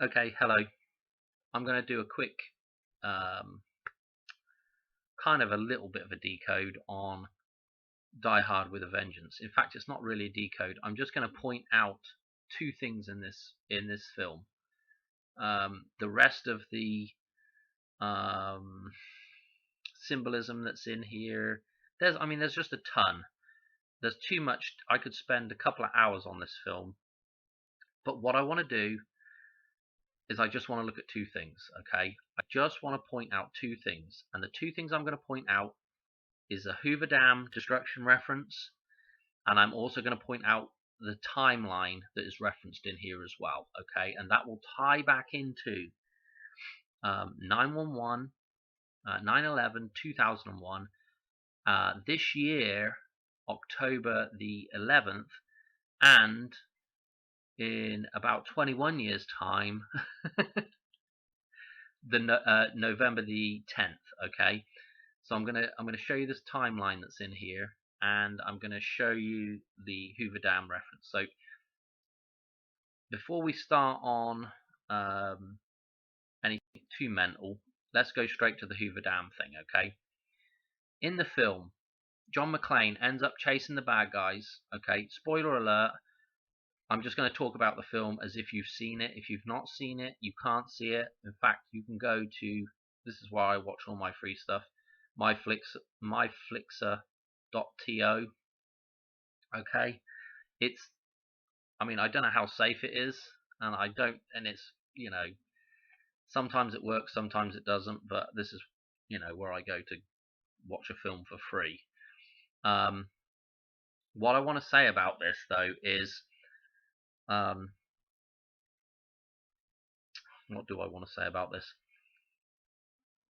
Okay, hello. I'm going to do a quick, um, kind of a little bit of a decode on Die Hard with a Vengeance. In fact, it's not really a decode. I'm just going to point out two things in this film. The rest of the um, symbolism that's in here, there's just a ton. There's too much. I could spend a couple of hours on this film, but what I want to do is I just want to look at two things. Okay, I just want to point out two things, and the two things I'm going to point out is a Hoover Dam destruction reference, and I'm also going to point out the timeline that is referenced in here as well. Okay, and that will tie back into 9/11, 9/11, 2001. This year, October the 11th, and in about 21 years' time, November the 10th. Okay, so I'm gonna show you this timeline that's in here, and I'm gonna show you the Hoover Dam reference. So before we start on anything too mental, let's go straight to the Hoover Dam thing. Okay, in the film, John McClane ends up chasing the bad guys. Okay, spoiler alert. I'm just going to talk about the film as if you've seen it. If you've not seen it, you can't see it. In fact, you can go to, this is where I watch all my free stuff, myflixer.to. Okay, I don't know how safe it is, and it's, sometimes it works, sometimes it doesn't, but this is, where I go to watch a film for free. What I want to say about this, though, is, what do I want to say about this?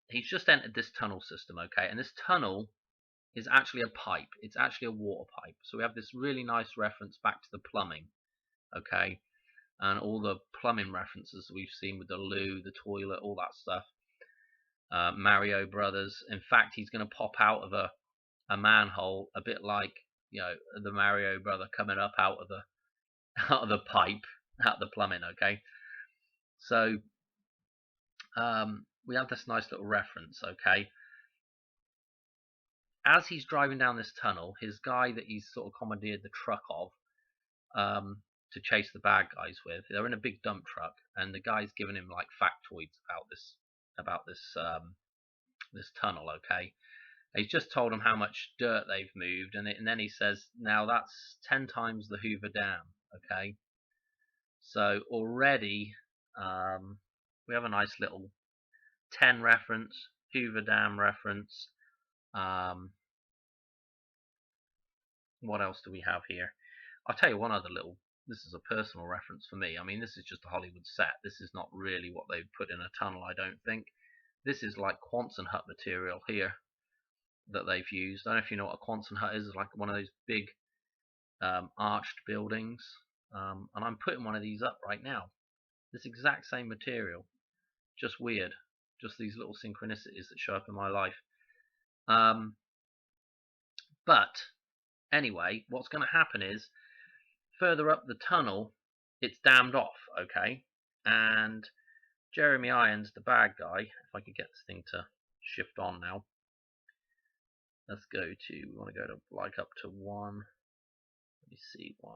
He's just entered this tunnel system, okay, and this tunnel is actually a pipe. It's actually a water pipe. So we have this really nice reference back to the plumbing, okay, and all the plumbing references we've seen with the loo, the toilet, all that stuff. Mario Brothers. In fact, he's going to pop out of a manhole, a bit like the Mario brother coming up out of the pipe, out of the plumbing. Okay, so we have this nice little reference. Okay, as he's driving down this tunnel, his guy that he's sort of commandeered the truck of, to chase the bad guys with, they're in a big dump truck, and the guy's giving him like factoids about this tunnel. Okay, he's just told him how much dirt they've moved, and then he says, now that's 10 times the Hoover Dam. Okay, so already we have a nice little 10 reference, Hoover Dam reference. What else do we have here? I'll tell you one other little, this is a personal reference for me. This is just a Hollywood set. This is not really what they've put in a tunnel, I don't think. This is like Quonset hut material here that they've used. I don't know if you know what a Quonset hut is. It's like one of those big arched buildings. And I'm putting one of these up right now. This exact same material. Just weird. Just these little synchronicities that show up in my life. But anyway, what's going to happen is, further up the tunnel, it's dammed off, okay? And Jeremy Irons, the bad guy, if I could get this thing to shift on now. Let's go to, we want to go to like up to 1. Let me see, 1.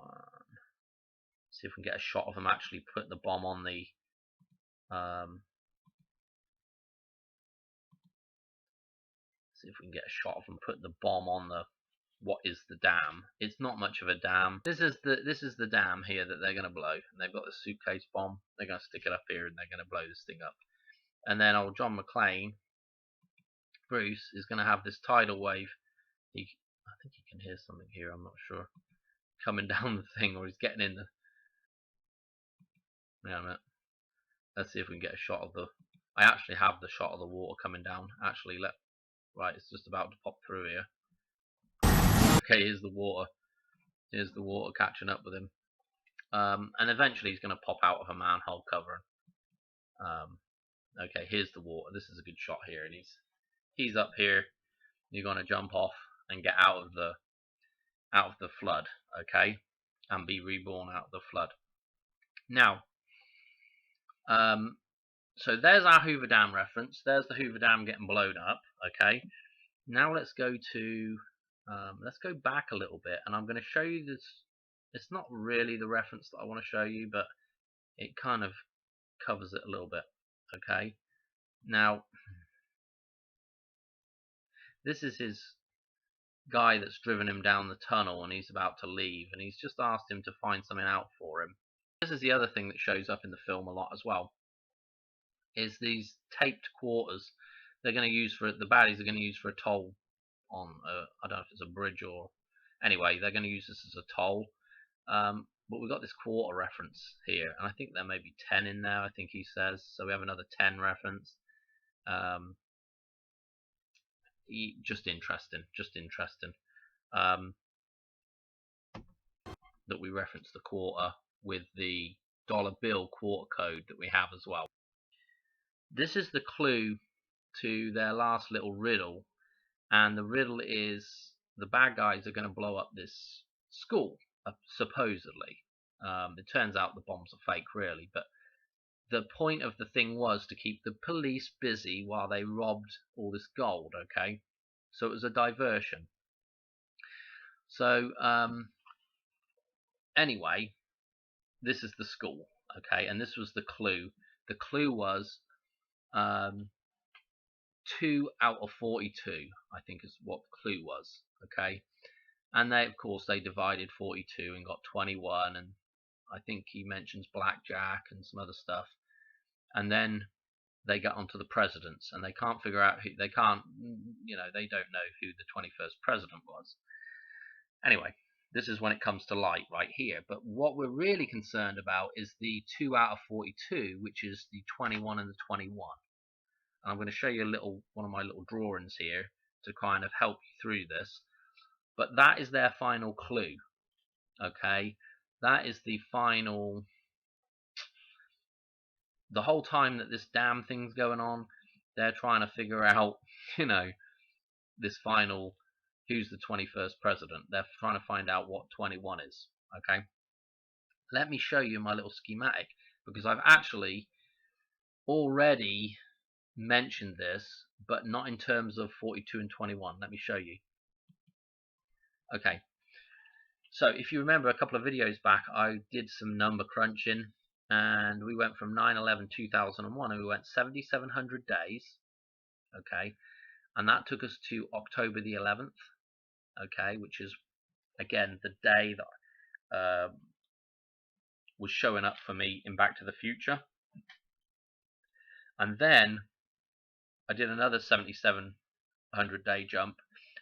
See if we can get a shot of him actually putting the bomb on the, see if we can get a shot of him putting the bomb on the, what is the dam? It's not much of a dam. This is the dam here that they're going to blow. And they've got the suitcase bomb. They're going to stick it up here and they're going to blow this thing up. And then old John McClane, Bruce, is going to have this tidal wave. I think he can hear something here. I'm not sure. Coming down the thing, or he's getting in the. Wait a minute. Let's see if we can get a shot of the. I actually have the shot of the water coming down. Actually, right, it's just about to pop through here. Okay, here's the water. Here's the water catching up with him. And eventually he's going to pop out of a manhole cover. Okay, here's the water. This is a good shot here, and he's up here. You're going to jump off and get out of the flood, okay, and be reborn out of the flood. Now, So there's our Hoover Dam reference. There's the Hoover Dam getting blown up. Okay. Now let's go to let's go back a little bit, and I'm going to show you this. It's not really the reference that I want to show you, but it kind of covers it a little bit. Okay. Now this is his guy that's driven him down the tunnel, and he's about to leave, and he's just asked him to find something out for him. This is the other thing that shows up in the film a lot as well, is these taped quarters they're going to use for the baddies are going to use for a toll on I don't know if it's a bridge or anyway, they're going to use this as a toll. But we've got this quarter reference here, and I think there may be 10 in there, I think he says, so we have another 10 reference. Just interesting that we reference the quarter with the dollar bill quarter code that we have as well. This is the clue to their last little riddle, and the riddle is the bad guys are going to blow up this school, supposedly. It turns out the bombs are fake, really, but the point of the thing was to keep the police busy while they robbed all this gold. Okay, so it was a diversion. So anyway, this is the school. Okay, and this was the clue. The clue was 2 out of 42, I think is what the clue was. Okay, and they, of course, they divided 42 and got 21, and I think he mentions blackjack and some other stuff. And then they get onto the presidents, and they can't figure out who they can't, they don't know who the 21st president was. Anyway, this is when it comes to light right here. But what we're really concerned about is the 2 out of 42, which is the 21 and the 21. And I'm going to show you one of my little drawings here to kind of help you through this. But that is their final clue. Okay, that is the final. The whole time that this damn thing's going on, they're trying to figure out, this final, who's the 21st president. They're trying to find out what 21 is. Okay, let me show you my little schematic, because I've actually already mentioned this, but not in terms of 42 and 21. Let me show you. Okay, so if you remember a couple of videos back, I did some number crunching, and we went from 9/11/2001, and we went 7,700 days. Okay, and that took us to October the 11th. Okay, which is again the day that was showing up for me in Back to the Future. And then I did another 7,700 day jump,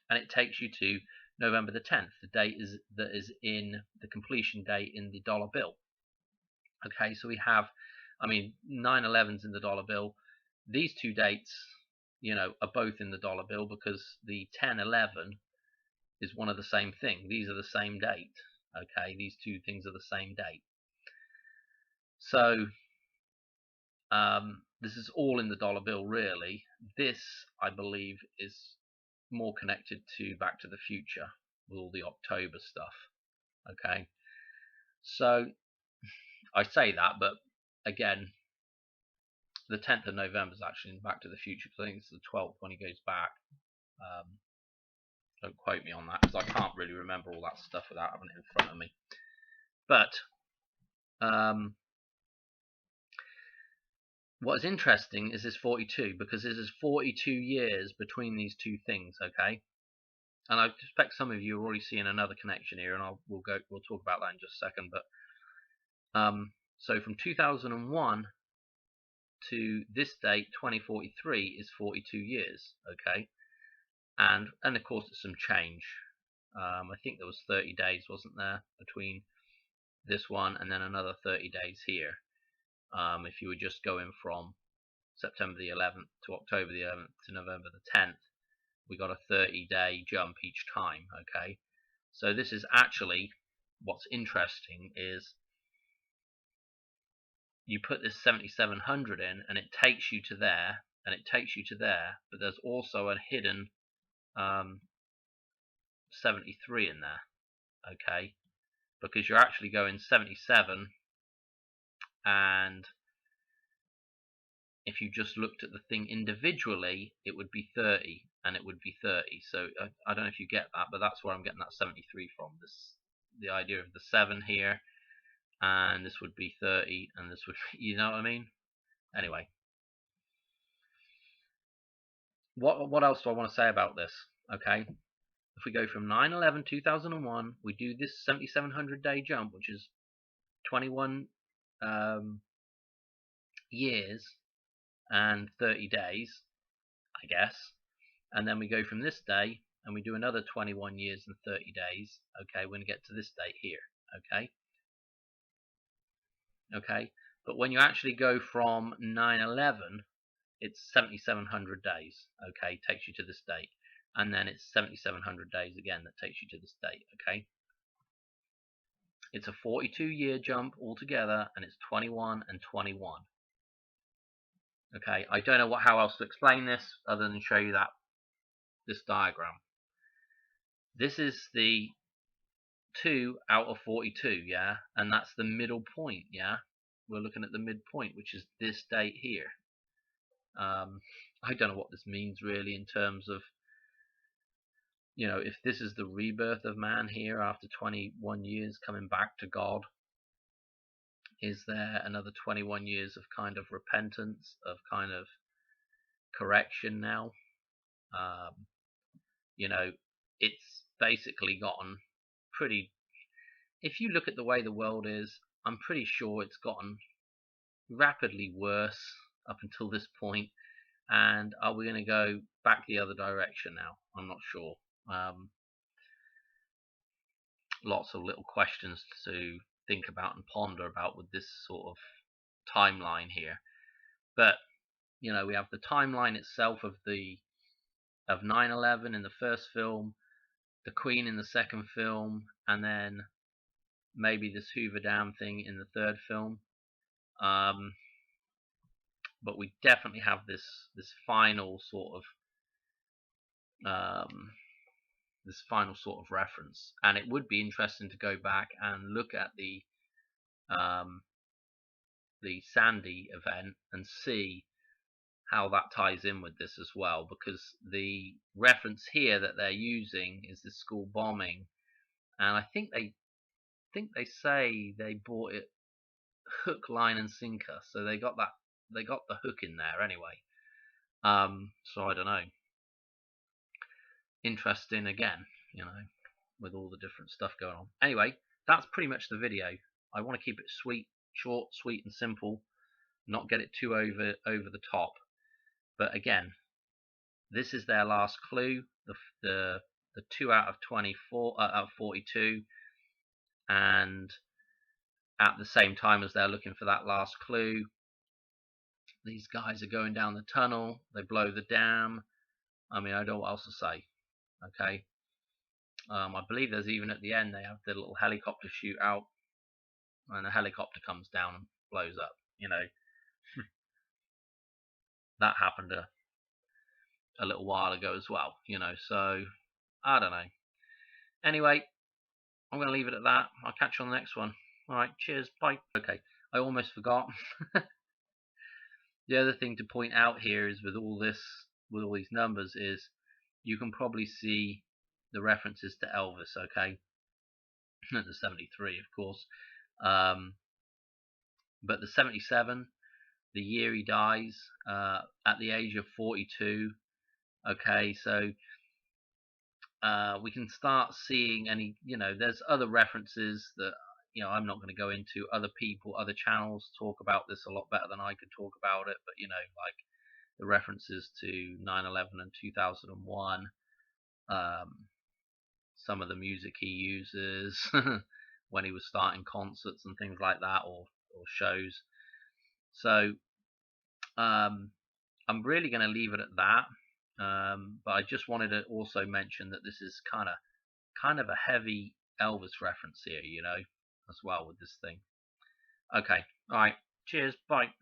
and it takes you to November the 10th, the date that is in the completion date in the dollar bill. Okay, so we have, 9/11's in the dollar bill. These two dates, are both in the dollar bill, because the 10/11 is one of the same thing. These are the same date. Okay, these two things are the same date. So this is all in the dollar bill, really. This, I believe, is more connected to Back to the Future with all the October stuff. Okay, so I say that, but again, the 10th of November is actually in Back to the Future, because I think it's the 12th when he goes back. Don't quote me on that, because I can't really remember all that stuff without having it in front of me. But what is interesting is this 42, because this is 42 years between these two things. Okay, and I suspect some of you are already seeing another connection here, and we'll talk about that in just a second. But so from 2001 to this date, 2043, is 42 years. Okay, and of course there's some change. I think there was 30 days, wasn't there, between this one and then another 30 days here. If you were just going from September the 11th to October the 11th to November the 10th, we got a 30-day jump each time. Okay, so this is actually, what's interesting is you put this 7,700 in, and it takes you to there, and it takes you to there, but there's also a hidden 73 in there. Okay, because you're actually going 77 and if you just looked at the thing individually, it would be 30, and it would be 30. So I don't know if you get that, but that's where I'm getting that 73 from. The idea of the 7 here, and this would be 30, and this would be, you know what I mean? Anyway, what else do I want to say about this? Okay, if we go from 9/11/2001, we do this 7,700 day jump, which is 21 years and 30 days, I guess. And then we go from this day and we do another 21 years and 30 days. Okay, we're going to get to this date here. Okay, but when you actually go from 9/11, it's 7,700 days. Okay, takes you to this date, and then it's 7,700 days again that takes you to this date. Okay, it's a 42-year jump altogether, and it's 21 and 21. Okay, I don't know how else to explain this other than show you this diagram. This is the 2 out of 42, yeah, and that's the middle point, yeah. We're looking at the midpoint, which is this date here. I don't know what this means really in terms of, you know, if this is the rebirth of man here after 21 years coming back to God. Is there another 21 years of kind of repentance, of kind of correction now? You know, it's basically gotten pretty, if you look at the way the world is, I'm pretty sure it's gotten rapidly worse up until this point. And are we going to go back the other direction now? I'm not sure. Lots of little questions to think about and ponder about with this sort of timeline here. But you know, we have the timeline itself of 9/11 in the first film, the Queen in the second film, and then maybe this Hoover Dam thing in the third film. But we definitely have this final sort of reference, and it would be interesting to go back and look at the Sandy event and see how that ties in with this as well, because the reference here that they're using is the school bombing, and I think they say they bought it hook, line, and sinker, so they got the hook in there anyway. So I don't know. Interesting again, you know, with all the different stuff going on. Anyway, that's pretty much the video. I want to keep it short, sweet, and simple, not get it too over the top. But again, this is their last clue, the 2 out of 24 out of 42, and at the same time as they're looking for that last clue, these guys are going down the tunnel. They blow the dam. I mean, I don't know what else to say. Okay. I believe there's even at the end they have the little helicopter shoot out, and a helicopter comes down and blows up. You know, that happened a little while ago as well. You know, so I don't know. Anyway, I'm going to leave it at that. I'll catch you on the next one. All right, cheers, bye. Okay, I almost forgot. The other thing to point out here is with all these numbers is you can probably see the references to Elvis. Okay, the 73, of course, but the 77, the year he dies at the age of 42. Okay, so we can start seeing any, you know, there's other references that, you know, I'm not going to go into. Other people, other channels talk about this a lot better than I could talk about it, but you know, like the references to 9/11 and 2001, some of the music he uses when he was starting concerts and things like that, or shows. So I'm really going to leave it at that. But I just wanted to also mention that this is kind of a heavy Elvis reference here, you know, as well with this thing. Okay, all right, cheers, bye.